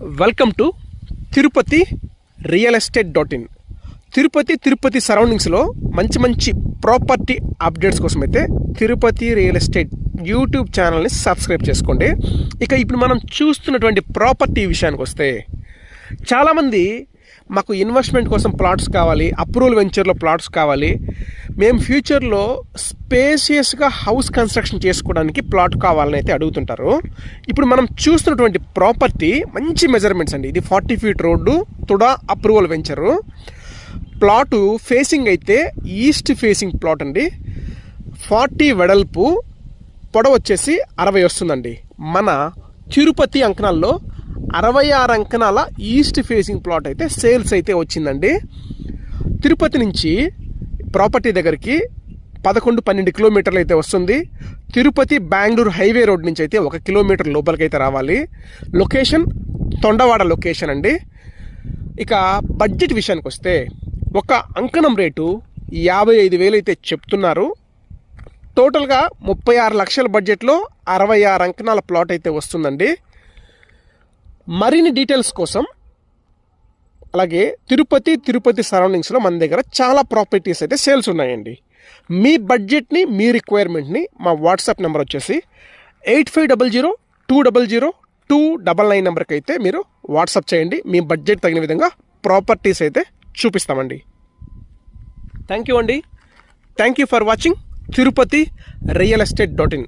Welcome to Tirupati real estate. Tirupati సరౌండింగ్స్లో మంచి property updates కోసం అయితే తిరుపతి రియల్ ఎస్టేట్ యూట్యూబ్ ఛానల్ని సబ్స్క్రైబ్ చేసుకోండి. ఇప్పుడు మనం చూస్తున్నటువంటి ప్రాపర్టీ విషయానికి వస్తే, చాలామంది మాకు ఇన్వెస్ట్మెంట్ కోసం ప్లాట్స్ కావాలి, అప్రూవల్ వెంచర్లో ప్లాట్స్ కావాలి, మేము ఫ్యూచర్లో స్పేసియస్గా హౌస్ కన్స్ట్రక్షన్ చేసుకోవడానికి ప్లాట్ కావాలని అయితే అడుగుతుంటారు. ఇప్పుడు మనం చూస్తున్నటువంటి ప్రాపర్టీ మంచి మెజర్మెంట్స్ అండి. ఇది 40 feet road, TUDA approval venture. Plot facing అయితే ఈస్ట్ ఫేసింగ్ ప్లాట్ అండి. 40 వెడల్పు, పొడవు వచ్చేసి 60 వస్తుందండి. మన తిరుపతి అంకణాల్లో 66 అంకణాల ఈస్ట్ ఫేసింగ్ ప్లాట్ అయితే సేల్స్ అయితే వచ్చిందండి. తిరుపతి నుంచి ప్రాపర్టీ దగ్గరికి 11-12 కిలోమీటర్లు అయితే వస్తుంది. తిరుపతి బెంగళూరు హైవే రోడ్ నుంచి అయితే 1 కిలోమీటర్ లోపలికి అయితే రావాలి. లొకేషన్ తొండవాడ లొకేషన్ అండి. బడ్జెట్ విషయానికి వస్తే, ఒక అంకణం రేటు 55,000 అయితే చెప్తున్నారు. టోటల్గా 36 లక్షల బడ్జెట్లో 66 అంకణాల ప్లాట్ అయితే వస్తుందండి. మరిన్ని డీటెయిల్స్ కోసం, అలాగే తిరుపతి సరౌండింగ్స్లో మన దగ్గర చాలా ప్రాపర్టీస్ అయితే సేల్స్ ఉన్నాయండి. మీ బడ్జెట్ని, మీ రిక్వైర్మెంట్ని మా వాట్సాప్ నెంబర్ వచ్చేసి 8500200299 నెంబర్కి అయితే మీరు వాట్సాప్ చేయండి. మీ బడ్జెట్ తగిన విధంగా ప్రాపర్టీస్ అయితే చూపిస్తామండి. థ్యాంక్ యూ అండి. Thank you for watching Tirupati real ఎస్టేట్.in.